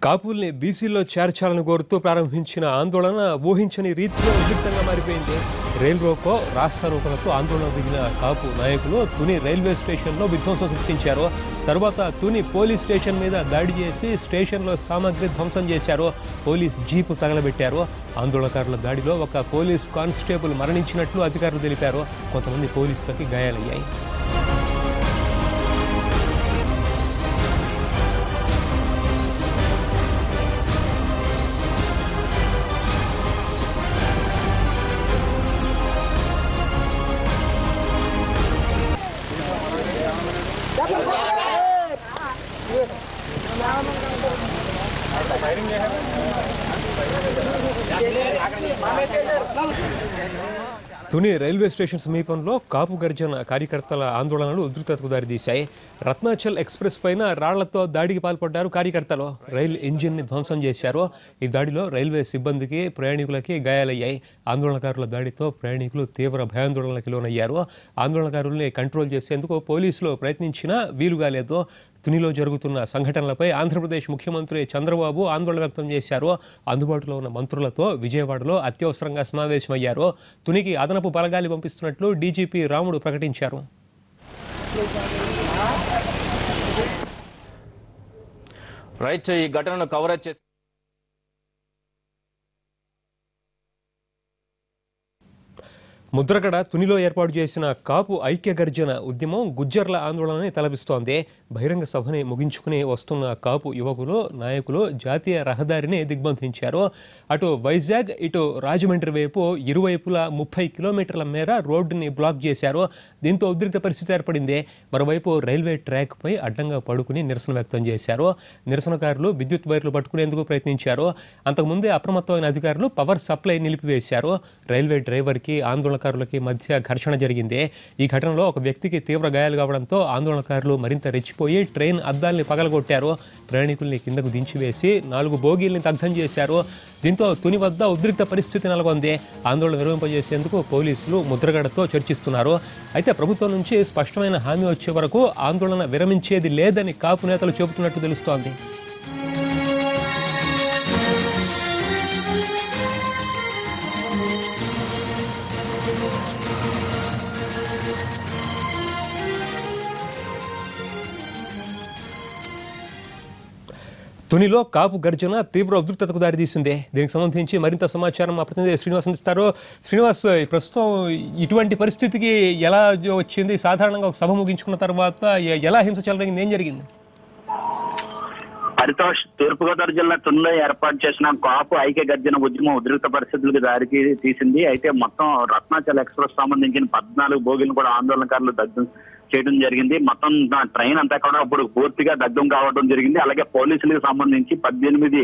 కాపుల్ని బీసీలో చేర్చాలని కోరుతూ ప్రారంభించిన ఆందోళన ఊహించని రీతిలో ఉద్రిక్తంగా మారిపోయింది. రైలు రోకో రాష్ట్రారోపణతో ఆందోళన దిగిన కాపు నాయకులు తుని రైల్వే స్టేషన్లో విధ్వంసం సృష్టించారు. తర్వాత తుని పోలీస్ స్టేషన్ మీద దాడి చేసి స్టేషన్లో సామాగ్రి ధ్వంసం చేశారు. Police jeep తగలబెట్టారు. ఆందోళనకారుల దాడిలో ఒక పోలీస్ కానిస్టేబుల్ మరణించినట్లు అధికారులు తెలిపారు. కొంతమంది పోలీసులకి గాయాలయ్యాయి. తుని రైల్వే స్టేషన్ సమీపంలో కాపు గర్జన కార్యకర్తల ఆందోళనలు ఉద్రిక్తతకు దారితీశాయి. రత్నాచల్ ఎక్స్ప్రెస్ పైన రాళ్లతో దాడికి పాల్పడ్డారు కార్యకర్తలు. రైలు ఇంజిన్ని ధ్వంసం చేశారు. ఈ దాడిలో రైల్వే సిబ్బందికి ప్రయాణికులకి గాయాలయ్యాయి. ఆందోళనకారుల దాడితో ప్రయాణికులు తీవ్ర భయాందోళనలకు లోనయ్యారు. ఆందోళనకారుల్ని కంట్రోల్ చేసేందుకు పోలీసులు ప్రయత్నించినా వీలుగాలేదు. తునిలో జరుగుతున్న సంఘటనలపై ఆంధ్రప్రదేశ్ ముఖ్యమంత్రి చంద్రబాబు ఆందోళన వ్యక్తం చేశారు. అందుబాటులో ఉన్న మంత్రులతో విజయవాడలో అత్యవసరంగా సమావేశమయ్యారు. తునికి అదనపు బలగాలు పంపిస్తున్నట్లు డీజీపీ రాముడు ప్రకటించారు. రైట్, ఈ ఘటనను కవరేజ్ చేసి ముద్రగడ తునిలో ఏర్పాటు చేసిన కాపు ఐక్య గర్జన ఉద్యమం గుజ్జర్ల ఆందోళనని తలపిస్తోంది. బహిరంగ సభని ముగించుకుని వస్తున్న కాపు యువకులు నాయకులు జాతీయ రహదారిని దిగ్బంధించారు. అటు వైజాగ్ ఇటు రాజమండ్రి వైపు ఇరువైపులా 30 కిలోమీటర్ల మేర రోడ్డుని బ్లాక్ చేశారు. దీంతో ఉద్రిక్త పరిస్థితి ఏర్పడింది. మరోవైపు రైల్వే ట్రాక్ పై అడ్డంగా పడుకుని నిరసన వ్యక్తం చేశారు. నిరసనకారులు విద్యుత్ వైర్లు పట్టుకునేందుకు ప్రయత్నించారు. అంతకుముందే అప్రమత్తమైన అధికారులు పవర్ సప్లై నిలిపివేశారు. రైల్వే డ్రైవర్కి ఆందోళనకారులకి మధ్య ఘర్షణ జరిగింది. ఈ ఘటనలో ఒక వ్యక్తికి తీవ్ర గాయాలు కావడంతో ఆందోళనకారులు మరింత రెచ్చిపోయి ట్రైన్ అద్దాల్ని పగలగొట్టారు. ప్రయాణికుల్ని కిందకు దించివేసి 4 బోగీల్ని దగ్ధం చేశారు. దీంతో తుని వద్ద ఉద్రిక్త పరిస్థితి నెలకొంది. ఆందోళన విరమింపజేసేందుకు పోలీసులు ముద్రగడతో చర్చిస్తున్నారు. అయితే ప్రభుత్వం నుంచి స్పష్టమైన హామీ వచ్చే వరకు ఆందోళన విరమించేది లేదని కాపు నేతలు చెబుతున్నట్టు తెలుస్తోంది. తునిలో కాపు గర్జన తీవ్ర ఉద్రిక్తతకు దారితీసింది. దీనికి సంబంధించి మరింత సమాచారం మా ప్రతినిధి శ్రీనివాస్ అందిస్తారు. శ్రీనివాస్, ప్రస్తుతం ఇటువంటి పరిస్థితికి ఎలా వచ్చింది? సాధారణంగా ఒక సభ ముగించుకున్న తర్వాత ఎలా హింస చెలరేగింది? ఏం జరిగింది? పరితోష్, తూర్పుగోదావరి జిల్లా తునిలో ఏర్పాటు చేసిన కాపు ఐక్య గర్జన ఉద్యమం ఉద్రిక్త పరిస్థితులకు దారికి తీసింది. అయితే మొత్తం రత్నాచల్ ఎక్స్ప్రెస్ సంబంధించిన 14 బోగీలను కూడా ఆందోళనకారులు దగ్ధం చేయడం జరిగింది. మొత్తం ట్రైన్ అంతా కూడా ఇప్పుడు పూర్తిగా దగ్ధం కావడం జరిగింది. అలాగే పోలీసులకు సంబంధించి 18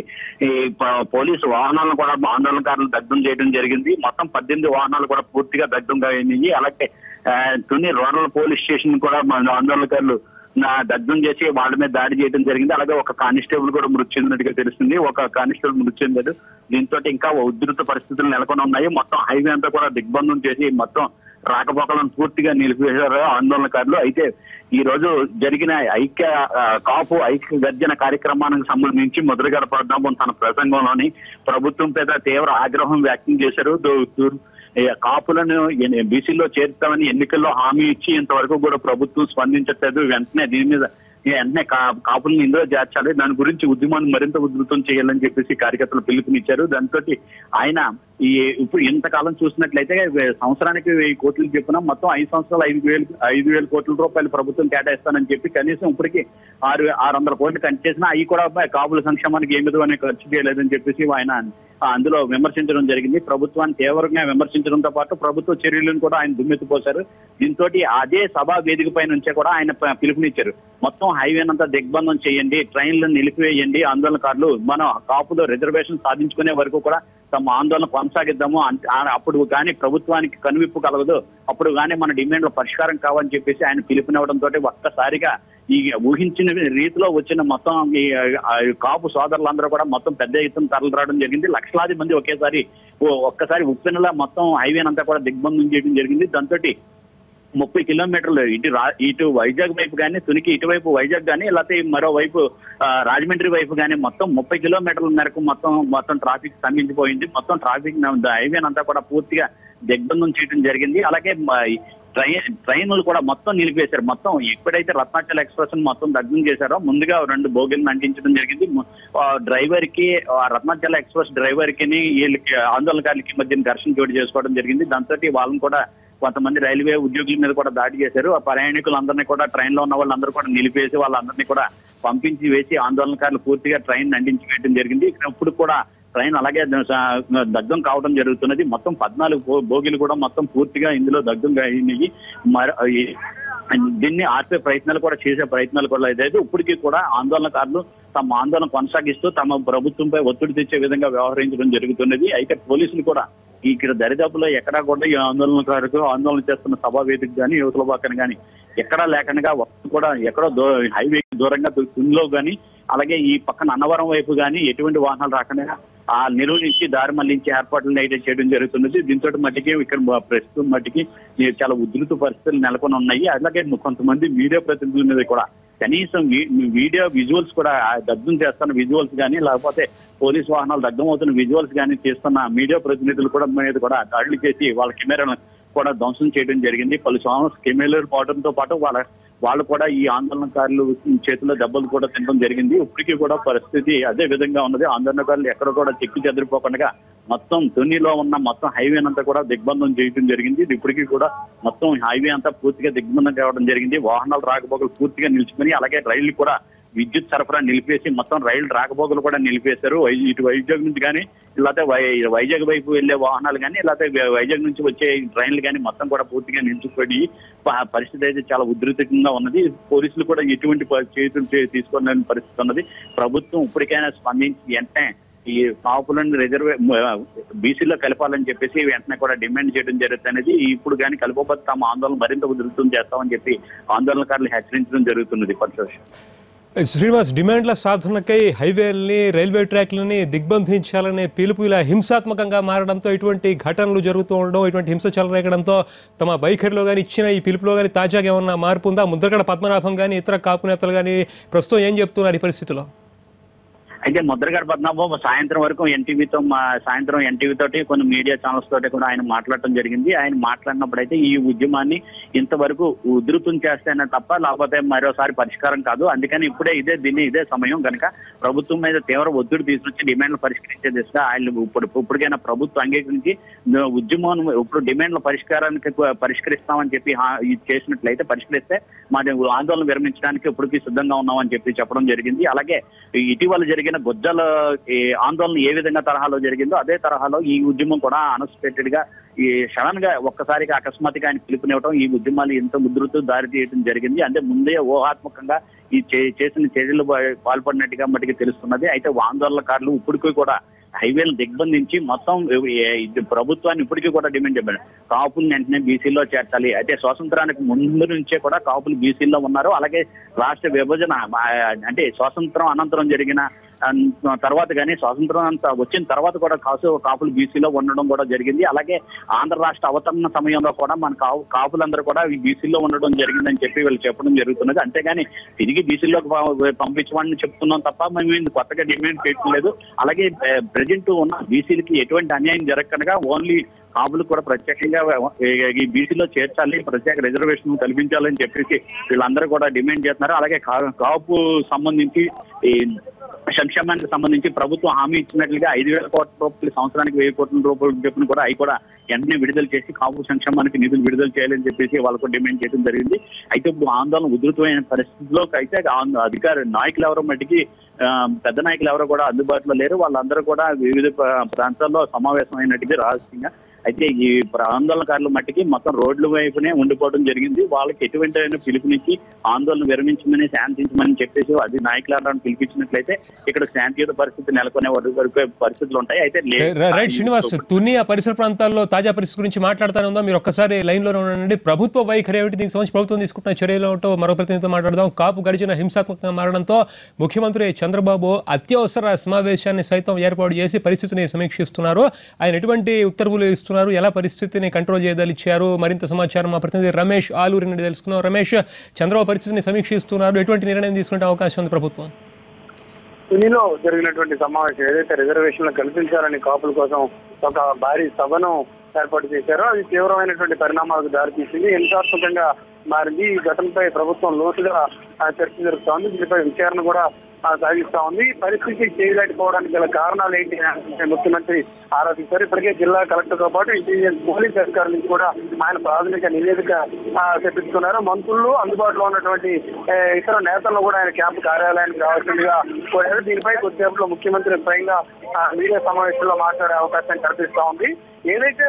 పోలీసు వాహనాలను కూడా ఆందోళనకారులు దగ్ధం చేయడం జరిగింది. మొత్తం 18 వాహనాలు కూడా పూర్తిగా దగ్ధంగా అయినాయి. అలాగే తుని రూరల్ పోలీస్ స్టేషన్ కూడా ఆందోళనకారులు దగ్ధం చేసి వాళ్ళ మీద దాడి చేయడం జరిగింది. అలాగే ఒక కానిస్టేబుల్ కూడా మృతి చెందినట్టుగా తెలుస్తుంది. ఒక కానిస్టేబుల్ మృతి చెందాడు. దీంతో ఇంకా ఉధృత పరిస్థితులు నెలకొని ఉన్నాయి. మొత్తం హైవే అంతా కూడా దిగ్బంధం చేసి మొత్తం రాకపోకలను పూర్తిగా నిలిపివేశారు ఆందోళనకారులు. అయితే ఈ రోజు జరిగిన కాపు ఐక్య గర్జన కార్యక్రమానికి సంబంధించి ముద్రగడ పద్మనాభం తన ప్రసంగంలోని ప్రభుత్వం మీద తీవ్ర ఆగ్రహం వ్యక్తం చేశారు. కాపులను బీసీలో చేర్చుతామని ఎన్నికల్లో హామీ ఇచ్చి ఇంతవరకు కూడా ప్రభుత్వం స్పందించట్లేదు. వెంటనే కాపులను ఇందులో చేర్చాలి, దాని గురించి ఉద్యమాన్ని మరింత ఉధృతం చేయాలని చెప్పేసి కార్యకర్తలు పిలుపునిచ్చారు. దాంతో ఆయన ఇప్పుడు ఇంతకాలం చూసినట్లయితే సంవత్సరానికి 1000 కోట్లు చెప్పినా మొత్తం 5 సంవత్సరాలు 5,000 కోట్ల రూపాయలు ప్రభుత్వం కేటాయిస్తానని చెప్పి కనీసం ఇప్పటికీ 600 కోట్లు కనిచేసినా అవి కూడా కాపుల సంక్షేమానికి ఏ విధమైన ఖర్చు చేయలేదని చెప్పేసి ఆయన అందులో విమర్శించడం జరిగింది. ప్రభుత్వాన్ని తీవ్రంగా విమర్శించడంతో పాటు ప్రభుత్వ చర్యలను కూడా ఆయన దుమ్మెత్తిపోశారు. దీంతో అదే సభా వేదిక పై నుంచే కూడా ఆయన పిలుపునిచ్చారు. మొత్తం హైవేనంతా దిగ్బంధం చేయండి, ట్రైన్లను నిలిపివేయండి, ఆందోళనకారులు మన కాపులో రిజర్వేషన్ సాధించుకునే వరకు కూడా తమ ఆందోళన కొనసాగిద్దాము. అప్పుడు కానీ ప్రభుత్వానికి కనువిప్పు కలగదు, అప్పుడు కానీ మన డిమాండ్ల పరిష్కారం కావాలని చెప్పేసి ఆయన పిలుపునివ్వడంతో ఒక్కసారిగా ఈ ఊహించిన రీతిలో వచ్చిన మొత్తం ఈ కాపు సోదరులందరూ కూడా మొత్తం పెద్ద ఎత్తున తరలి రావడం జరిగింది. లక్షలాది మంది ఒక్కసారి ఉప్పెనలా మొత్తం హైవేనంతా కూడా దిగ్బంధం చేయడం జరిగింది. దాంతో 30 కిలోమీటర్లు ఇటు వైజాగ్ వైపు కానీ, తునికి ఇటువైపు వైజాగ్ కానీ, లేకపోతే మరోవైపు రాజమండ్రి వైపు కానీ మొత్తం 30 కిలోమీటర్ల మేరకు మొత్తం ట్రాఫిక్ స్తంభించిపోయింది. మొత్తం ట్రాఫిక్ హైవే అంతా కూడా పూర్తిగా దిగ్బంధం చేయడం జరిగింది. అలాగే ట్రైన్లు కూడా మొత్తం నిలిపేశారు. మొత్తం ఎప్పుడైతే రత్నాచల్ ఎక్స్ప్రెస్ మొత్తం దగ్ధం చేశారో ముందుగా 2 బోగీలను అంటించడం జరిగింది. డ్రైవర్ కి, రత్నాచల్ ఎక్స్ప్రెస్ డ్రైవర్ కి వీళ్ళకి ఆందోళనకారులకి మధ్య ఘర్షణ చోటు చేసుకోవడం జరిగింది. దాంతో వాళ్ళని కూడా కొంతమంది రైల్వే ఉద్యోగుల మీద కూడా దాడి చేశారు. ఆ ప్రయాణికులందరినీ కూడా ట్రైన్ లో ఉన్న వాళ్ళందరూ కూడా నిలిపేసి వాళ్ళందరినీ కూడా పంపించి వేసి ఆందోళనకారులు పూర్తిగా ట్రైన్ అంటించి వేయడం జరిగింది. ఇప్పుడు కూడా ట్రైన్ అలాగే దగ్ధం కావడం జరుగుతున్నది. మొత్తం 14 బోగీలు కూడా మొత్తం పూర్తిగా ఇందులో దగ్ధం అయినాయి. దీన్ని ఆర్పే ప్రయత్నాలు కూడా చేసే ప్రయత్నాలు కూడా లేదు. ఇప్పటికీ కూడా ఆందోళనకారులు తమ ఆందోళన కొనసాగిస్తూ తమ ప్రభుత్వంపై ఒత్తిడి తెచ్చే విధంగా వ్యవహరించడం జరుగుతున్నది. అయితే పోలీసులు కూడా ఇక్కడ దరిదాపులో ఎక్కడా కూడా ఈ ఆందోళనకారులకు ఆందోళన చేస్తున్న సభా వేదిక కానీ, యువతల పక్కన కానీ ఎక్కడా లేకుండా కూడా ఎక్కడో హైవే దూరంగా తుందిలో కానీ, అలాగే ఈ పక్కన అన్నవరం వైపు కానీ ఎటువంటి వాహనాలు రాకుండా ఆ నిలువ నుంచి దారి మళ్లించి ఏర్పాట్లను అయితే చేయడం జరుగుతున్నది. దీంతో మట్టికి ఇక్కడ ప్రస్తుతం మట్టికి చాలా ఉధృత పరిస్థితులు నెలకొని ఉన్నాయి. అలాగే కొంతమంది మీడియా ప్రతినిధుల మీద కూడా కనీసం వీడియో విజువల్స్ కూడా దగ్ధం చేస్తున్న విజువల్స్ కానీ, లేకపోతే పోలీస్ వాహనాలు దగ్ధం అవుతున్న విజువల్స్ కానీ చేస్తున్న మీడియా ప్రతినిధులు కూడా మీద కూడా దాడులు చేసి వాళ్ళ కెమెరాలను కూడా ధ్వంసం చేయడం జరిగింది. పలు కెమెరాలు పోవడంతో పాటు వాళ్ళు కూడా ఈ ఆందోళనకారులు చేతిలో దెబ్బలు కూడా తినడం జరిగింది. ఇప్పటికీ కూడా పరిస్థితి అదే విధంగా ఉన్నది. ఆందోళనకారులు ఎక్కడ కూడా చెక్కి చెదిరిపోకుండా మొత్తం తునిలో ఉన్న మొత్తం హైవే అంతా కూడా దిగ్బంధం చేయడం జరిగింది. ఇప్పటికీ కూడా మొత్తం హైవే అంతా పూర్తిగా దిగ్బంధం కావడం జరిగింది. వాహనాలు రాకపోకలు పూర్తిగా నిలిచిపోయి, అలాగే రైళ్లు కూడా విద్యుత్ సరఫరా నిలిపేసి మొత్తం రైలు రాకపోకలు కూడా నిలిపేశారు. ఇటు వైజాగ్ నుంచి కానీ, లేకపోతే వైజాగ్ వైపు వెళ్లే వాహనాలు కానీ, లేకపోతే వైజాగ్ నుంచి వచ్చే ట్రైన్లు కానీ మొత్తం కూడా పూర్తిగా నిలిచిపోయి పరిస్థితి అయితే చాలా ఉధృతంగా ఉన్నది. పోలీసులు కూడా ఎటువంటి చేతులు తీసుకున్న పరిస్థితి ఉన్నది. ప్రభుత్వం ఇప్పటికైనా స్పందించి వెంటనే ఈ కాపులను బీసీలో కలపాలని చెప్పేసి వెంటనే కూడా డిమాండ్ చేయడం జరుగుతున్నది. ఇప్పుడు కానీ కలపకపోతే తమ ఆందోళన మరింత ఉధృతం చేస్తామని చెప్పి ఆందోళనకారులు హెచ్చరించడం జరుగుతున్నది. శ్రీనివాస్, డిమాండ్ల సాధనకై హైవేలని, రైల్వే ట్రాక్లని దిగ్బంధించాలనే పిలుపు ఇలా హింసాత్మకంగా మారడంతో ఇటువంటి ఘటనలు జరుగుతూ ఉండడం, ఇటువంటి హింస చెలరేగడంతో తమ వైఖరిలో కానీ ఇచ్చిన ఈ పిలుపులో కానీ తాజాగా ఏమన్నా మార్పు ఉందా? ముద్రగడ పద్మనాభం కానీ ఇతర కాపు నేతలు కానీ ప్రస్తుతం ఏం చెప్తున్నారు ఈ పరిస్థితిలో? అయితే ముద్రగడ పద్మనాభం సాయంత్రం వరకు సాయంత్రం ఎన్టీవీ తోటి కొన్ని మీడియా ఛానల్స్ తోటి కూడా ఆయన మాట్లాడటం జరిగింది. ఆయన మాట్లాడినప్పుడు అయితే ఈ ఉద్యమాన్ని ఇంతవరకు ఉధృతం చేస్తేనే తప్ప లేకపోతే మరోసారి పరిష్కారం కాదు. అందుకని ఇదే సమయం కనుక ప్రభుత్వం మీద తీవ్ర ఒత్తిడి తీసుకొచ్చి డిమాండ్లు పరిష్కరించే దిశగా ఆయన ఇప్పటికైనా ప్రభుత్వం అంగీకరించి ఉద్యమం ఇప్పుడు డిమాండ్ల పరిష్కరిస్తామని చెప్పి చేసినట్లయితే పరిష్కరిస్తే మాది ఆందోళన విరమించడానికి ఇప్పటికీ సిద్ధంగా ఉన్నామని చెప్పడం జరిగింది. అలాగే ఇటీవల జరిగిన గుజ్జల ఆందోళన ఏ విధంగా తరహాలో జరిగిందో అదే తరహాలో ఈ ఉద్యమం కూడా అన్ఎక్స్పెక్టెడ్ గా ఈ సడన్ గా ఒక్కసారిగా అకస్మాత్తుగా ఆయన పిలుపునివ్వడం, ఈ ఉద్యమాలు ఎంత ముద్రతో దారి తీయడం జరిగింది. అంటే ముందే ఊహాత్మకంగా ఈ చేసిన చర్యలు పాల్పడినట్టుగా మటుకు తెలుస్తున్నది. అయితే ఆందోళనకారులు ఇప్పటికీ కూడా హైవేలు దిగ్బంధించి మొత్తం ప్రభుత్వాన్ని ఇప్పటికీ కూడా డిమాండ్ చెప్పారు, కాపులు వెంటనే బీసీలో చేర్చాలి. అయితే స్వాతంత్రానికి ముందు నుంచే కూడా కాపులు బీసీలో ఉన్నారు. అలాగే రాష్ట్ర విభజన అంటే స్వాతంత్రం అనంతరం జరిగిన తర్వాత కానీ స్వాతంత్రం అంతా వచ్చిన తర్వాత కూడా కాపులు బీసీలో ఉండడం కూడా జరిగింది. అలాగే ఆంధ్ర రాష్ట్ర అవతరణ సమయంలో కూడా మన కాపులందరూ కూడా బీసీలో ఉండడం జరిగిందని చెప్పి వీళ్ళు చెప్పడం జరుగుతున్నది. అంతేగాని తిరిగి బీసీలోకి పంపించమని చెప్తున్నాం తప్ప మేము కొత్తగా డిమాండ్ చేయట్లేదు. అలాగే ప్రజెంట్ ఉన్న బీసీలకి ఎటువంటి అన్యాయం జరగకుండా ఓన్లీ కాపులు కూడా ప్రత్యేకంగా ఈ బీసీలో చేర్చాలి, ప్రత్యేక రిజర్వేషన్ కల్పించాలని చెప్పేసి వీళ్ళందరూ కూడా డిమాండ్ చేస్తున్నారు. అలాగే కాపు సంబంధించి ఈ సంక్షేమానికి సంబంధించి ప్రభుత్వం హామీ ఇచ్చినట్లుగా 5,000 కోట్ల రూపాయలు సంవత్సరానికి 1,000 కోట్ల రూపాయలు చెప్పిన కూడా అవి కూడా వెంటనే విడుదల చేసి కాపు సంక్షేమానికి నిధులు విడుదల చేయాలని చెప్పేసి వాళ్ళకు డిమాండ్ చేయడం జరిగింది. అయితే ఇప్పుడు ఆందోళన ఉధృతమైన పరిస్థితిలో అయితే అధికార నాయకులు ఎవరో మట్టికి పెద్ద నాయకులు ఎవరో కూడా అందుబాటులో లేరు. వాళ్ళందరూ కూడా వివిధ ప్రాంతాల్లో సమావేశమైనట్టుగా రహస్యంగా అయితే ఈ ఆందోళనకారుల మట్టికి మొత్తం రోడ్ల వైపునే ఉండిపోవడం జరిగింది. వాళ్ళకి ఎటువంటి పిలుపునిచ్చి ఆందోళన విరమించమని, శాంతించమని చెప్పేసి అది నాయకులను పిలిపించినట్లయితే ఇక్కడ శాంతియుత పరిస్థితి నెలకొనే వరకు పరిస్థితులు ఉంటాయి. అయితే రైట్ శ్రీనివాస్, తుని ఆ పరిసర ప్రాంతాల్లో తాజా పరిస్థితి గురించి మాట్లాడుతూనే ఉందా? మీరు ఒక్కసారి లైన్ లోనే ఉండండి. ప్రభుత్వ వైఖరి ఏమిటి, దీనికి సంబంధించి ప్రభుత్వం తీసుకుంటున్న చర్యలు ఏమిటో మరో ప్రతినిధితో మాట్లాడదాం. కాపు గర్జన హింసాత్మకంగా మారడంతో ముఖ్యమంత్రి చంద్రబాబు అత్యవసర సమావేశాన్ని సైతం ఏర్పాటు చేసి పరిస్థితిని సమీక్షిస్తున్నారు. ఆయన ఎటువంటి ఉత్తర్వులు ఇస్తున్నారు, చేస్తున్నారు, ఎలా పరిస్థితిని కంట్రోల్ చేయదలిచ్చారు? మరింత సమాచారం మా ప్రతినిధి రమేష్ ఆలూరి నుండి తెలుసుకున్నాం. రమేష్, చంద్రబాబు పరిస్థితిని సమీక్షిస్తున్నారు, ఎటువంటి నిర్ణయం తీసుకునే అవకాశం ఉంది ప్రభుత్వం? తునిలో జరిగినటువంటి సమావేశం ఏదైతే రిజర్వేషన్లు కల్పించాలని కాపుల కోసం ఒక భారీ సభను ఏర్పాటు చేశారో అది తీవ్రమైనటువంటి పరిణామాలకు దారితీసింది. హింసాత్మకంగా మారింది. ఈ ఘటనపై ప్రభుత్వం లోతుగా చర్చ జరుపుతోంది. దీనిపై విచారణ కూడా సాగిస్తా ఉంది. పరిస్థితి చేయలేకపోవడానికి గల కారణాలు ఏంటి అని ముఖ్యమంత్రి ఆరోపించారు. ఇప్పటికే జిల్లా కలెక్టర్ తో పాటు ఇంటెలిజెన్స్ పోలీస్ అధికారుల నుంచి కూడా ఆయన ప్రాథమిక నివేదిక తెప్పించుకున్నారు. మంత్రులు అందుబాటులో ఉన్నటువంటి ఇతర నేతలను కూడా ఆయన క్యాంపు కార్యాలయానికి రావాల్సిందిగా కోరారు. దీనిపై కొద్దిసేపట్లో ముఖ్యమంత్రి స్వయంగా మీడియా సమావేశంలో మాట్లాడే అవకాశం కల్పిస్తా ఉంది. ఏదైతే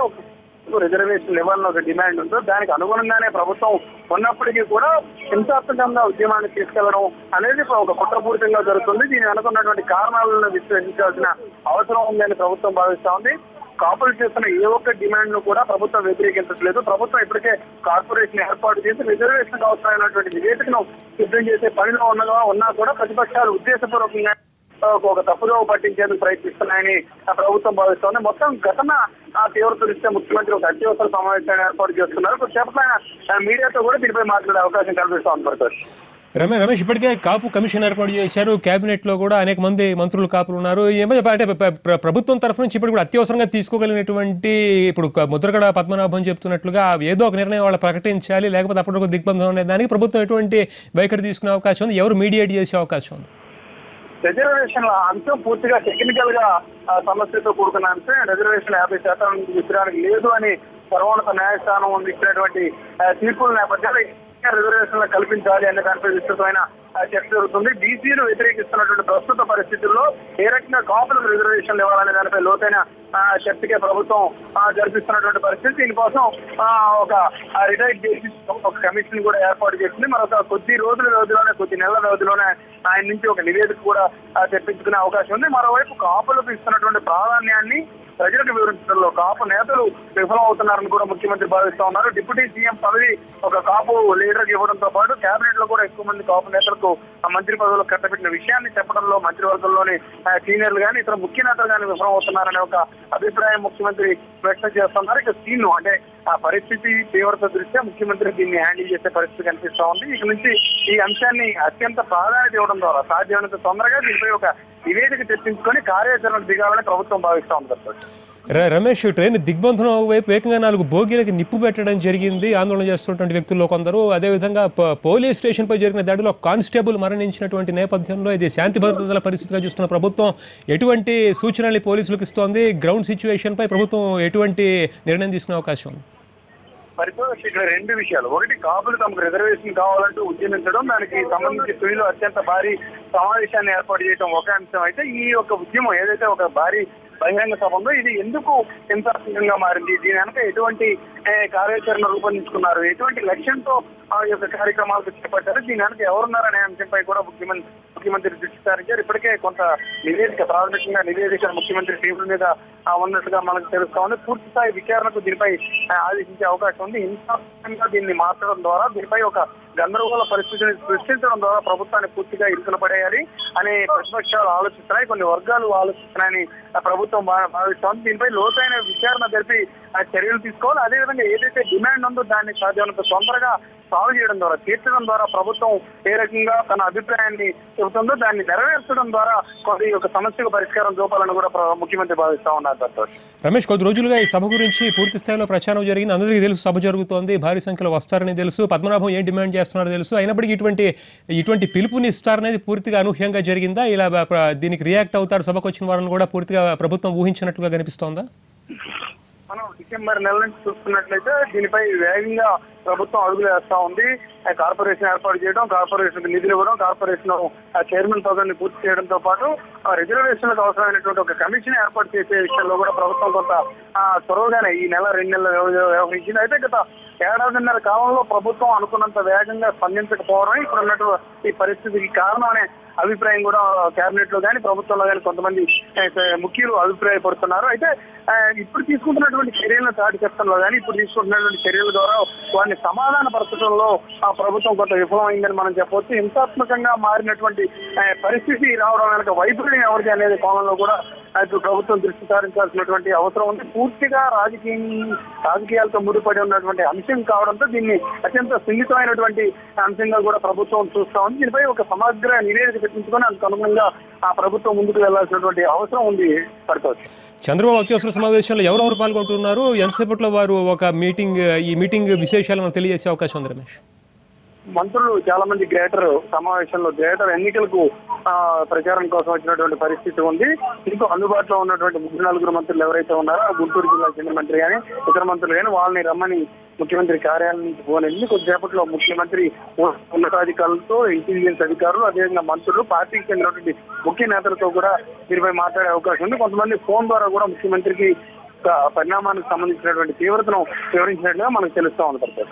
రిజర్వేషన్ ఇవ్వాలని ఒక డిమాండ్ ఉందో దానికి అనుగుణంగానే ప్రభుత్వం ఉన్నప్పటికీ కూడా హింసాత్మకంగా ఉద్యమాన్ని తీసుకెళ్లడం అనేది ఒక కుట్రపూరితంగా జరుగుతుంది. దీని అనుకున్నటువంటి కారణాలను విశ్లేషించాల్సిన అవసరం ఉందని ప్రభుత్వం భావిస్తా ఉంది. కాపులు చేస్తున్న ఏ ఒక్క డిమాండ్ ను కూడా ప్రభుత్వం వ్యతిరేకించట్లేదు. ప్రభుత్వం ఇప్పటికే కార్పొరేషన్ ఏర్పాటు చేసి రిజర్వేషన్ అవసరమైనటువంటి నివేదికను సిద్ధం చేసే పనిలో ఉన్నా కూడా ప్రతిపక్షాలు ఉద్దేశపూర్వకంగా ఒక తప్పుదో పట్టించేందుకు ప్రయత్నిస్తున్నాయని ప్రభుత్వం భావిస్తోంది. మొత్తం ఘటన తీవ్రత దృష్ట్యా ముఖ్యమంత్రి ఒక అత్యవసర సమావేశాన్ని ఏర్పాటు చేస్తున్నారు. కొద్దిసేపట్లో మీడియాతో కూడా దీనిపై మాట్లాడే అవకాశం కల్పిస్తోంది. ప్రకాష్, రమేష్, ఇప్పటికే కాపు కమిషన్ ఏర్పాటు చేశారు. కేబినెట్ లో కూడా అనేక మంది మంత్రులు కాపులు ఉన్నారు. అంటే ప్రభుత్వం తరఫు నుంచి ఇప్పుడు కూడా అత్యవసరంగా తీసుకోగలిగినటువంటి ఇప్పుడు ముద్రగడ పద్మనాభం చెప్తున్నట్లుగా ఏదో ఒక నిర్ణయం వాళ్ళు ప్రకటించాలి, లేకపోతే అప్పటికి దిగ్బంధం అనే దానికి ప్రభుత్వం ఎటువంటి వైఖరి తీసుకునే అవకాశం ఉంది? ఎవరు మీడియేట్ చేసే అవకాశం ఉంది? రిజర్వేషన్ల అంశం పూర్తిగా టెక్నికల్ గా సమస్యతో కూడుకున్న అంశం. రిజర్వేషన్ 50% విత్తడానికి లేదు అని సర్వోన్నత న్యాయస్థానం ఇచ్చినటువంటి తీర్పుల నేపథ్యంలో రిజర్వేషన్లు కల్పించాలి అనే దానిపై విస్తృతమైన చర్చ జరుగుతుంది. బీసీలు వ్యతిరేకిస్తున్నటువంటి ప్రస్తుత పరిస్థితుల్లో ఏ రకంగా కాపులకు రిజర్వేషన్లు ఇవ్వాలనే దానిపై లోతైన చర్చకే ప్రభుత్వం జరిపిస్తున్నటువంటి పరిస్థితి. దీనికోసం ఒక రిటైర్డ్ చేసి ఒక కమిషన్ కూడా ఏర్పాటు చేసింది. మరొక కొద్ది నెలల వ్యవధిలోనే ఆయన నుంచి ఒక నివేదిక కూడా తెప్పించుకునే అవకాశం ఉంది. మరోవైపు కాపులకు ఇస్తున్నటువంటి ప్రాధాన్యాన్ని ప్రజలకు వివరించడంలో కాపు నేతలు విఫలం అవుతున్నారని కూడా ముఖ్యమంత్రి భావిస్తా ఉన్నారు. డిప్యూటీ సీఎం పదవి ఒక కాపు లీడర్కి ఇవ్వడంతో పాటు కేబినెట్ లో కూడా ఎక్కువ మంది కాపు నేతలకు మంత్రి పదవులు కట్టబెట్టిన విషయాన్ని చెప్పడంలో మంత్రివర్గంలోని సీనియర్లు కానీ ఇతర ముఖ్య నేతలు కానీ విఫలం అవుతున్నారనే ఒక అభిప్రాయం ముఖ్యమంత్రి వ్యక్తం చేస్తున్నారు. ఇక సీను అంటే ఆ పరిస్థితి తీవ్రత దృష్ట్యా ముఖ్యమంత్రి దీన్ని హ్యాండిల్ చేసే పరిస్థితి కనిపిస్తా ఉంది. ఇక నుంచి ఈ అంశాన్ని అత్యంత ప్రాధాన్యత ఇవ్వడం ద్వారా సాధ్యమైనంత తొందరగా దీనిపై ఒక నివేదిక తెప్పించుకొని కార్యాచరణ దిగాలని ప్రభుత్వం భావిస్తా ఉంది. రమేష్, ట్రైన్ దిగ్బంధనం వైపు ఏకంగా 4 బోగీలకి నిప్పు పెట్టడం జరిగింది. ఆందోళన చేస్తున్నటువంటి వ్యక్తుల్లో కొందరు. అదేవిధంగా పోలీస్ స్టేషన్ పై జరిగిన దాడిలో కానిస్టేబుల్ మరణించినటువంటి నేపథ్యంలో ఇది శాంతి భద్రతల పరిస్థితిగా చూస్తున్న ప్రభుత్వం ఎటువంటి సూచనలు పోలీసులకు ఇస్తోంది? గ్రౌండ్ సిచ్యువేషన్ పై ప్రభుత్వం ఎటువంటి నిర్ణయం తీసుకునే అవకాశం ఉంది? పరిశోధన ఇక్కడ 2 విషయాలు. ఒకటి, కాపులు తమకు రిజర్వేషన్ కావాలంటూ ఉద్యమించడం, దానికి సంబంధించి తునిలో అత్యంత భారీ సమావేశాన్ని ఏర్పాటు చేయడం ఒక అంశం అయితే, ఈ యొక్క ఉద్యమం ఏదైతే ఒక భారీ బహిరంగ సభ ఉందో ఇది ఎందుకు హింసాత్మకంగా మారింది, దీని వెనక ఎటువంటి కార్యాచరణ రూపొందించుకున్నారు, ఎటువంటి లక్ష్యంతో ఆ యొక్క కార్యక్రమాలకు చేపట్టారు, దీని వెనక ఎవరున్నారనే అంశంపై కూడా ముఖ్యమంత్రి దృష్టి సారించారు. ఇప్పటికే కొంత ప్రాథమికంగా నివేదిక ముఖ్యమంత్రి టీముల మీద ఉన్నట్టుగా మనకు తెలుస్తా ఉంది. పూర్తి స్థాయి విచారణకు దీనిపై ఆదేశించే అవకాశం ఉంది. హింసాత్మకంగా దీన్ని మార్చడం ద్వారా దీనిపై ఒక గందరగోళ పరిస్థితిని సృష్టించడం ద్వారా ప్రభుత్వాన్ని పూర్తిగా ఇరుకున పడేయాలి అనే ప్రతిపక్షాలు ఆలోచిస్తున్నాయి, కొన్ని వర్గాలు ఆలోచిస్తున్నాయని ప్రభుత్వం భావిస్తోంది. దీనిపై లోతైన విచారణ జరిపి చర్యలు తీసుకోవాలి. అదేవిధంగా ఏదైతే డిమాండ్ ఉందో దాన్ని సాధ్యమైనంత తొందరగా సాల్వ్ చేయడం ద్వారా, తీర్చడం ద్వారా ప్రభుత్వం ఏ రకంగా తన అభిప్రాయాన్ని చెబుతుందో దాన్ని నెరవేర్చడం ద్వారా ఈ యొక్క సమస్యకు పరిష్కారం చూపాలని కూడా ముఖ్యమంత్రి భావిస్తా ఉన్నారు. రమేష్, కొద్ది రోజులుగా ఈ సభ గురించి పూర్తి స్థాయిలో ప్రచారం జరిగింది. అందరికీ తెలుసు సభ జరుగుతోంది, భారీ సంఖ్యలో వస్తారని తెలుసు, పద్మనాభం ఏం డిమాండ్ చేస్తున్నారో తెలుసు. అయినప్పటికీ ఇటువంటి పిలుపుని ఇస్తారనేది పూర్తిగా అనూహ్యంగా జరిగిందా? ఇలా దీనికి రియాక్ట్ అవుతారు సభకు వచ్చిన వారిని కూడా పూర్తిగా ప్రభుత్వం ఊహించినట్లుగా కనిపిస్తోందా? మనం డిసెంబర్ నెల నుంచి చూస్తున్నట్లయితే దీనిపై వేగంగా ప్రభుత్వం అడుగులు వేస్తా ఉంది. కార్పొరేషన్ ఏర్పాటు చేయడం, కార్పొరేషన్ నిధులు ఇవ్వడం, కార్పొరేషన్ చైర్మన్ పదవిని పూర్తి చేయడంతో పాటు రిజర్వేషన్లకు అవసరమైనటువంటి ఒక కమిషన్ ఏర్పాటు చేసే విషయంలో కూడా ప్రభుత్వం కొంత త్వరగానే ఈ నెల 2 నెలల వ్యవహరించింది. అయితే గత 1.5 కాలంలో ప్రభుత్వం అనుకున్నంత వేగంగా స్పందించకపోవడం ఇప్పుడు ఉన్నటువంటి ఈ పరిస్థితికి కారణం అనే అభిప్రాయం కూడా కేబినెట్ లో కానీ ప్రభుత్వంలో కానీ కొంతమంది ముఖ్యులు అభిప్రాయపడుతున్నారు. అయితే ఇప్పుడు తీసుకుంటున్నటువంటి చర్యలను చాటి చెప్పడంలో కానీ ఇప్పుడు తీసుకుంటున్నటువంటి చర్యల ద్వారా వారిని సమాధాన పరచడంలో ఆ ప్రభుత్వం కొంత విఫలమైందని మనం చెప్పవచ్చు. హింసాత్మకంగా మారినటువంటి పరిస్థితి రావడం వెనక వైఫల్యం న్యాయం ఎవరిది అనేది కోణంలో కూడా ఇటు ప్రభుత్వం దృష్టి సారించాల్సినటువంటి అవసరం ఉంది. పూర్తిగా రాజకీయాలతో ముడిపడి ఉన్నటువంటి అంశం కావడంతో దీన్ని అత్యంత సున్నితమైనటువంటి అంశంగా కూడా ప్రభుత్వం చూస్తా ఉంది. దీనిపై ఒక సమగ్ర నివేదిక పెట్టించుకొని అందుకు అనుగుణంగా ఆ ప్రభుత్వం ముందుకు వెళ్లాల్సినటువంటి అవసరం ఉంది. పడుకోవచ్చు. చంద్రబాబు అత్యవసర సమావేశంలో ఎవరెవరు పాల్గొంటున్నారు, ఎంతసేపట్లో వారు ఒక ఈ మీటింగ్ విశేషాలను తెలియజేసే అవకాశం ఉంది రమేష్? మంత్రులు చాలా మంది గ్రేటర్ ఎన్నికలకు ప్రచారం కోసం వచ్చినటువంటి పరిస్థితి ఉంది. ఇంకో అందుబాటులో ఉన్నటువంటి 3-4 మంత్రులు ఎవరైతే ఉన్నారో గుంటూరు జిల్లా చెందిన మంత్రి కానీ ఇతర మంత్రులు కానీ వాళ్ళని రమ్మని ముఖ్యమంత్రి కార్యాలయం నుంచి ఫోన్ వెళ్ళి కొద్దిసేపట్లో ముఖ్యమంత్రి ఉన్నతాధికారులతో, ఇంటెలిజెన్స్ అధికారులు, అదేవిధంగా మంత్రులు, పార్టీకి చెందినటువంటి ముఖ్య నేతలతో కూడా దీనిపై మాట్లాడే అవకాశం ఉంది. కొంతమంది ఫోన్ ద్వారా కూడా ముఖ్యమంత్రికి పరిణామానికి సంబంధించినటువంటి తీవ్రతను వివరించినట్లుగా మనకు తెలుస్తా ఉంది.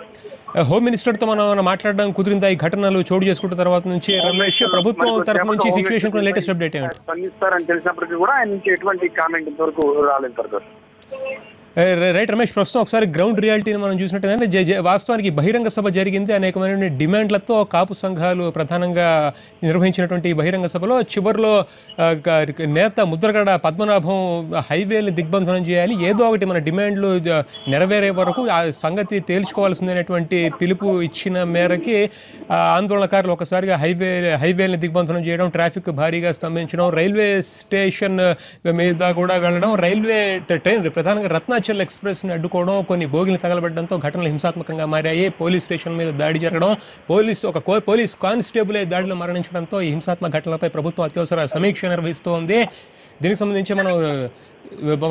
హోమ్ మినిస్టర్ తో మనం మాట్లాడడం కుదిరిందా? ఈ ఘటనలు చోటు చేసుకుంటున్న తర్వాత నుంచి రమేష్, ప్రభుత్వం తరఫు నుంచి సిచ్యువేషన్ లేటెస్ట్ అప్డేట్ ఏంటి? స్పందిస్తారని తెలిసినప్పటికీ కూడా ఆయన నుంచి ఎటువంటి కామెంట్ ఇంతవరకు రాలేదు. రైట్ రమేష్, ప్రస్తుతం ఒకసారి గ్రౌండ్ రియాలిటీని మనం చూసినట్టయితే వాస్తవానికి బహిరంగ సభ జరిగింది. అనేకమైన డిమాండ్లతో కాపు సంఘాలు ప్రధానంగా నిర్వహించినటువంటి బహిరంగ సభలో చివరిలో నేత ముద్రగడ పద్మనాభం హైవేని దిగ్బంధనం చేయాలి, ఏదో ఒకటి మన డిమాండ్లు నెరవేరే వరకు ఆ సంగతి తేల్చుకోవాల్సిందనేటువంటి పిలుపు ఇచ్చిన మేరకి ఆందోళనకారులు ఒకసారిగా హైవేని దిగ్బంధనం చేయడం, ట్రాఫిక్ భారీగా స్తంభించడం, రైల్వే స్టేషన్ మీద కూడా వెళ్ళడం, రైల్వే ట్రైన్ ప్రధానంగా రత్నాచల్ ఎక్స్ప్రెస్ని అడ్డుకోవడం, కొన్ని బోగిలు తగలబడడంతో ఘటనలు హింసాత్మకంగా మారాయి. పోలీస్ స్టేషన్ మీద దాడి జరగడం, పోలీస్ కానిస్టేబుల్ దాడిలో మరణించడంతో ఈ హింసాత్మక ఘటనలపై ప్రభుత్వం అత్యవసర సమీక్ష నిర్వహిస్తోంది. దీనికి సంబంధించి మనం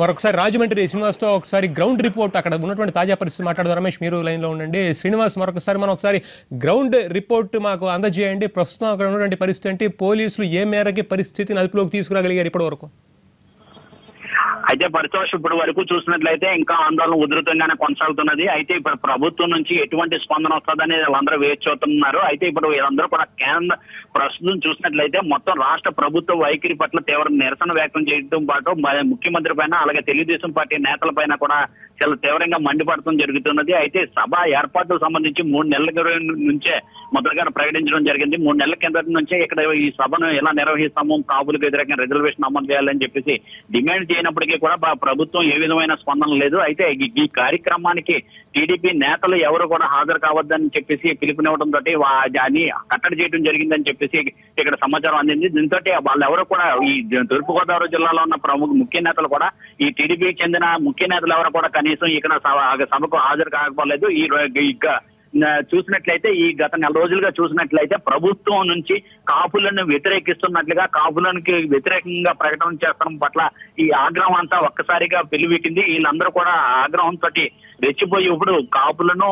మరొకసారి రాజమండ్రి శ్రీనివాస్తో ఒకసారి గ్రౌండ్ రిపోర్ట్, అక్కడ ఉన్నటువంటి తాజా పరిస్థితి మాట్లాడదాం. రమేష్, మీరు లైన్లో ఉండండి. శ్రీనివాస్, మరొకసారి మనం ఒకసారి గ్రౌండ్ రిపోర్ట్ మాకు అందజేయండి. ప్రస్తుతం అక్కడ ఉన్నటువంటి పరిస్థితి ఏంటి? పోలీసులు ఏ మేరకి పరిస్థితిని అదుపులోకి తీసుకురాగలిగారు ఇప్పటి వరకు? అయితే పరితోష్ ఇప్పటి వరకు చూసినట్లయితే ఇంకా ఆందోళన ఉధృతంగానే కొనసాగుతున్నది. అయితే ఇప్పుడు ప్రభుత్వం నుంచి ఎటువంటి స్పందన వస్తుందని వాళ్ళందరూ వేచి చూస్తున్నారు. అయితే ఇప్పుడు వీళ్ళందరూ కూడా ప్రస్తుతం చూసినట్లయితే మొత్తం రాష్ట్ర ప్రభుత్వ వైఖరి పట్ల తీవ్ర నిరసన వ్యక్తం చేయడం పాటు ముఖ్యమంత్రి పైన అలాగే తెలుగుదేశం పార్టీ నేతల పైన కూడా చాలా తీవ్రంగా మండిపడటం జరుగుతున్నది. అయితే సభ ఏర్పాటుకు సంబంధించి 3 నెలల నుంచే ముద్రగడ ప్రకటించడం జరిగింది. 3 నెలల కిందటి నుంచే ఇక్కడ ఈ సభను ఎలా నిర్వహిస్తాము, కాపులకు వ్యతిరేకంగా రిజర్వేషన్ అమలు చేయాలని చెప్పేసి డిమాండ్ చేయనప్పటికీ కూడా ప్రభుత్వం ఏ విధమైన స్పందన లేదు. అయితే ఈ కార్యక్రమానికి టీడీపీ నేతలు ఎవరు కూడా హాజరు కావద్దని చెప్పేసి పిలుపునివ్వడంతో దాన్ని కట్టడి చేయడం జరిగిందని చెప్పేసి ఇక్కడ సమాచారం అందింది. దీంతో వాళ్ళెవరు కూడా ఈ తూర్పుగోదావరి జిల్లాలో ఉన్న ప్రముఖ ముఖ్య నేతలు కూడా ఈ టీడీపీకి చెందిన ముఖ్య నేతలు ఎవరు కూడా కనీసం ఇక్కడ సభకు హాజరు కాకపోలేదు. చూసినట్లయితే ఈ గత 4 రోజులుగా చూసినట్లయితే ప్రభుత్వం నుంచి కాపులను వ్యతిరేకిస్తున్నట్లుగా, కాపులకి వ్యతిరేకంగా ప్రకటన చేస్తడం పట్ల ఈ ఆగ్రహం అంతా ఒక్కసారిగా పెళ్లివికింది. వీళ్ళందరూ కూడా ఆగ్రహంతో రెచ్చిపోయి ఇప్పుడు కాపులను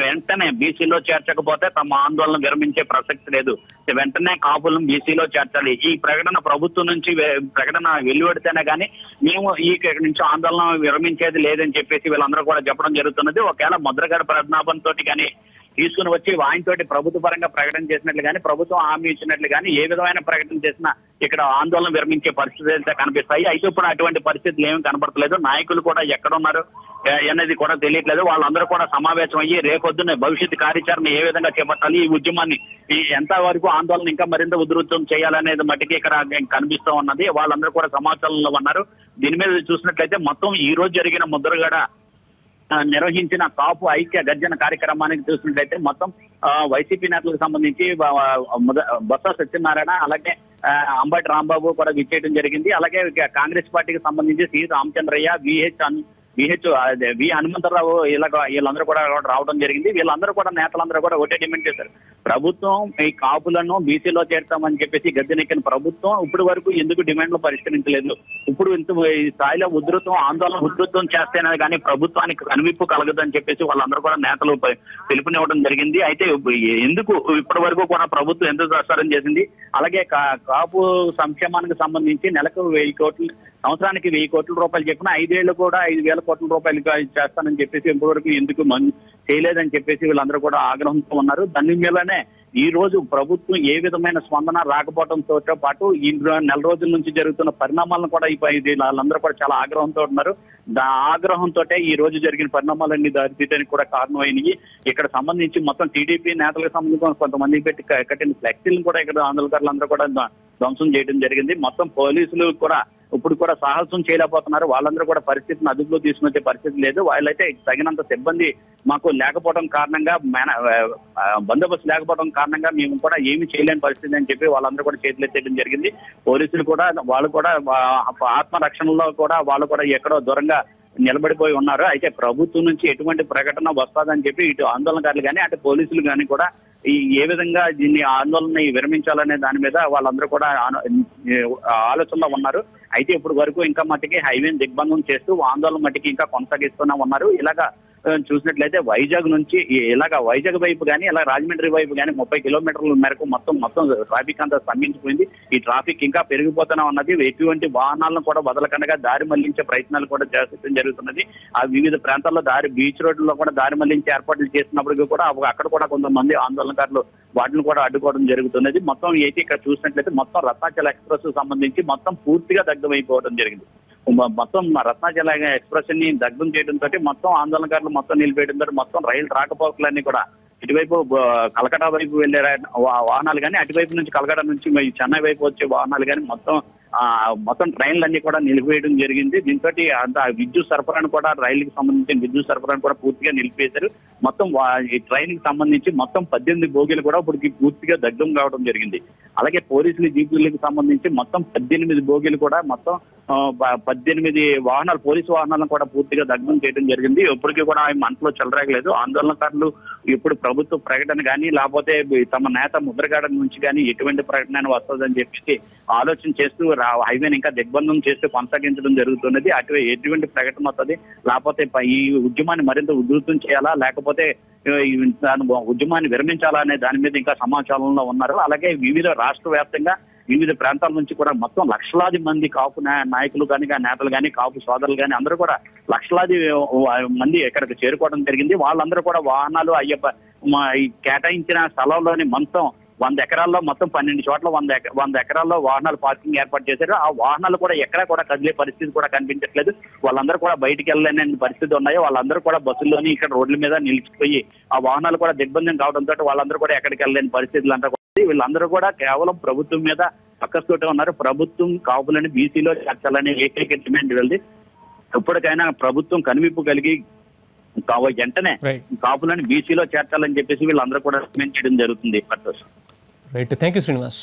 వెంటనే బీసీలో చేర్చకపోతే తమ ఆందోళన విరమించే ప్రసక్తి లేదు, వెంటనే కాపులను బీసీలో చేర్చాలి, ఈ ప్రకటన ప్రభుత్వం నుంచి ప్రకటన వెలువడితేనే కానీ మేము ఇక్కడి నుంచి ఆందోళన విరమించేది లేదని చెప్పేసి వీళ్ళందరూ కూడా చెప్పడం జరుగుతున్నది. ఒకవేళ ముద్రగడ పద్మనాభం తోటి కానీ తీసుకుని వచ్చి ఆయనతోటి ప్రభుత్వ పరంగా ప్రకటన చేసినట్లు కానీ, ప్రభుత్వం హామీ ఇచ్చినట్లు కానీ ఏ విధమైన ప్రకటన చేసినా ఇక్కడ ఆందోళన విరమించే పరిస్థితులు అయితే కనిపిస్తాయి. అయితే ఇప్పుడు అటువంటి పరిస్థితులు ఏమీ కనపడలేదు. నాయకులు కూడా ఎక్కడున్నారు అనేది కూడా తెలియట్లేదు. వాళ్ళందరూ కూడా సమావేశం అయ్యి రేపొద్దున భవిష్యత్ కార్యాచరణ ఏ విధంగా చేపట్టాలి, ఈ ఉద్యమాన్ని ఎంత వరకు ఆందోళన ఇంకా మరింత ఉధృతం చేయాలనేది మట్టికి ఇక్కడ కనిపిస్తూ ఉన్నది. వాళ్ళందరూ కూడా సమాచారంలో ఉన్నారు. దీని మీద చూసినట్లయితే మొత్తం ఈ రోజు జరిగిన ముద్రగడ నిర్వహించిన కాపు ఐక్య గర్జన కార్యక్రమానికి చూసినట్లయితే మొత్తం వైసీపీ నేతలకు సంబంధించి బొత్స సత్యనారాయణ అలాగే అంబటి రాంబాబు కూడా విచ్చేయడం జరిగింది. అలాగే కాంగ్రెస్ పార్టీకి సంబంధించి సి రామచంద్రయ్య, వి హనుమంతరావు వీళ్ళందరూ కూడా రావడం జరిగింది. వీళ్ళందరూ కూడా నేతలందరూ కూడా ఒకటే డిమాండ్ చేశారు, ప్రభుత్వం ఈ కాపులను బీసీలో చేర్చామని చెప్పేసి గద్దెనెక్కిన ప్రభుత్వం ఇప్పటి వరకు ఎందుకు డిమాండ్లు పరిష్కరించలేదు, ఇప్పుడు ఇంత స్థాయిలో ఆందోళన ఉధృతం చేస్తేనే కానీ ప్రభుత్వానికి కనువిప్పు కలగదని చెప్పేసి వాళ్ళందరూ కూడా నేతలు పిలుపునివ్వడం జరిగింది. అయితే ఎందుకు ఇప్పటి వరకు కూడా ప్రభుత్వం ఎందుకు ప్రచారం చేసింది, అలాగే కాపు సంక్షేమానికి సంబంధించి నెలకు 1000 కోట్లు, సంవత్సరానికి 1000 కోట్ల రూపాయలు చెప్పిన 5 ఏళ్ళు కూడా 5,000 కోట్ల రూపాయలు చేస్తానని చెప్పేసి ఇంతవరకు ఎందుకు చేయలేదని చెప్పేసి వీళ్ళందరూ కూడా ఆగ్రహంతో ఉన్నారు. దాని మీదనే ఈ రోజు ప్రభుత్వం ఏ విధమైన స్పందన రాకపోవడంతో పాటు ఈ 4 రోజుల నుంచి జరుగుతున్న పరిణామాలను కూడా వాళ్ళందరూ కూడా చాలా ఆగ్రహంతో ఉన్నారు. ఆగ్రహంతో ఈ రోజు జరిగిన పరిణామాలన్నీ దారితీయడానికి కూడా కారణమైనవి. ఇక్కడ సంబంధించి మొత్తం టీడీపీ నేతలకు సంబంధించి కొంతమంది పెట్టి కట్టిన ఫ్లెక్సీలను కూడా ఇక్కడ ఆందోళనకారులందరూ కూడా ధ్వంసం చేయడం జరిగింది. మొత్తం పోలీసులు కూడా ఇప్పుడు కూడా సాహసం చేయలేకపోతున్నారు. వాళ్ళందరూ కూడా పరిస్థితిని అదుపులో తీసుకునే పరిస్థితి లేదు. వాళ్ళైతే తగినంత సిబ్బంది మాకు లేకపోవడం కారణంగా బందోబస్తు లేకపోవడం కారణంగా మేము కూడా ఏమి చేయలేని పరిస్థితి అని చెప్పి వాళ్ళందరూ కూడా చేతులు ఎత్తేయడం జరిగింది. పోలీసులు కూడా వాళ్ళు కూడా ఆత్మరక్షణలో కూడా వాళ్ళు కూడా ఎక్కడో దూరంగా నిలబడిపోయి ఉన్నారు. అయితే ప్రభుత్వం నుంచి ఎటువంటి ప్రకటన వస్తుందని చెప్పి ఇటు ఆందోళనకారులు కానీ అటు పోలీసులు కానీ కూడా ఏ విధంగా దీన్ని ఆందోళన విరమించాలనే దాని మీద వాళ్ళందరూ కూడా ఆలోచనలో ఉన్నారు. అయితే ఇప్పుడు వరకు ఇంకా మట్టికి హైవేని దిగ్బంధం చేస్తూ ఆందోళన మట్టికి ఇంకా కొనసాగిస్తూనే ఉన్నారు. ఇలాగా చూసినట్లయితే వైజాగ్ నుంచి వైజాగ్ వైపు కానీ ఇలా రాజమండ్రి వైపు కానీ 30 కిలోమీటర్ల మేరకు మొత్తం ట్రాఫిక్ అంతా స్తంభించిపోయింది. ఈ ట్రాఫిక్ ఇంకా పెరిగిపోతూనే ఉన్నది. ఎటువంటి వాహనాలను కూడా వదలకుండా దారి మళ్లించే ప్రయత్నాలు కూడా చేస్తూ జరుగుతున్నది. ఆ వివిధ ప్రాంతాల్లో బీచ్ రోడ్లలో కూడా దారి మళ్లించే ఏర్పాట్లు చేసినప్పటికీ కూడా అక్కడ కూడా కొంతమంది ఆందోళనకారులు వాటిని కూడా అడ్డుకోవడం జరుగుతున్నది. మొత్తం అయితే ఇక్కడ చూసినట్లయితే మొత్తం రత్నాచల ఎక్స్ప్రెస్ సంబంధించి మొత్తం పూర్తిగా దగ్ధమైపోవడం జరిగింది. మొత్తం రత్నాచల ఎక్స్ప్రెస్ ని దగ్ధం చేయడంతో మొత్తం ఆందోళనకారులు మొత్తం నిలిపేయడంతో మొత్తం రైలు రాకపోకలన్నీ కూడా ఇటువైపు కలకటా వైపు వెళ్లే వాహనాలు కానీ అటువైపు నుంచి కలకటా నుంచి చెన్నై వైపు వచ్చే వాహనాలు కానీ మొత్తం ట్రైన్లన్నీ కూడా నిలిపివేయడం జరిగింది. దీంతో అంత విద్యుత్ సరఫరాను కూడా రైలుకి సంబంధించిన విద్యుత్ సరఫరాను కూడా పూర్తిగా నిలిపివేశారు. మొత్తం ఈ ట్రైన్ కి సంబంధించి మొత్తం 18 బోగీలు కూడా ఇప్పటికి పూర్తిగా దగ్ధం కావడం జరిగింది. అలాగే పోలీసుల జీపులకు సంబంధించి మొత్తం 18 బోగీలు కూడా మొత్తం 18 వాహనాలు పోలీసు వాహనాలను కూడా పూర్తిగా దగ్ధం చేయడం జరిగింది. ఇప్పటికీ కూడా మంటలో చెలరేగలేదు. ఆందోళనకారులు ఇప్పుడు ప్రభుత్వ ప్రకటన కానీ లేకపోతే తమ నేత ముద్రగడ నుంచి కానీ ఎటువంటి ప్రకటన వస్తుందని చెప్పేసి ఆలోచన చేస్తూ హైవేని ఇంకా దిగ్బంధం చేస్తూ కొనసాగించడం జరుగుతున్నది. అటు ఎటువంటి ప్రకటన వస్తుంది, లేకపోతే ఈ ఉద్యమాన్ని మరింత ఉధృతం చేయాలా, లేకపోతే ఉద్యమాన్ని విరమించాలా అనే దాని మీద ఇంకా సమాచారంలో ఉన్నారు. అలాగే వివిధ రాష్ట్ర వ్యాప్తంగా వివిధ ప్రాంతాల నుంచి కూడా మొత్తం లక్షలాది మంది కాపు నాయకులు కానీ నేతలు కానీ కాపు సోదరులు కానీ అందరూ కూడా లక్షలాది మంది ఇక్కడికి చేరుకోవడం జరిగింది. వాళ్ళందరూ కూడా వాహనాలు కేటాయించిన స్థలంలోని మొత్తం 100 ఎకరాల్లో మొత్తం 12 చోట్ల 100 ఎకరాల్లో వాహనాలు పార్కింగ్ ఏర్పాటు చేశారు. ఆ వాహనాలు కూడా ఎక్కడా కూడా కదిలే పరిస్థితి కూడా కనిపించట్లేదు. వాళ్ళందరూ కూడా బయటికి వెళ్ళలేని పరిస్థితి ఉన్నాయి. వాళ్ళందరూ కూడా బస్సుల్లోని ఇక్కడ రోడ్ల మీద నిలిచిపోయి ఆ వాహనాలు కూడా దిగ్బంధం కావడంతో వాళ్ళందరూ కూడా ఎక్కడికి వెళ్ళలేని పరిస్థితులు అంతా వీళ్ళందరూ కూడా కేవలం ప్రభుత్వం మీద పక్కస్తోటే ఉన్నారు. ప్రభుత్వం కాపులని బీసీలో చేర్చాలనే ఏకైక డిమాండ్ వెళ్ళి ఎప్పటికైనా ప్రభుత్వం కనువిప్పు కలిగి వెంటనే కాపులని బీసీలో చేర్చాలని చెప్పేసి వీళ్ళందరూ కూడా డిమాండ్ చేయడం జరుగుతుంది. Right, thank you Srinivas.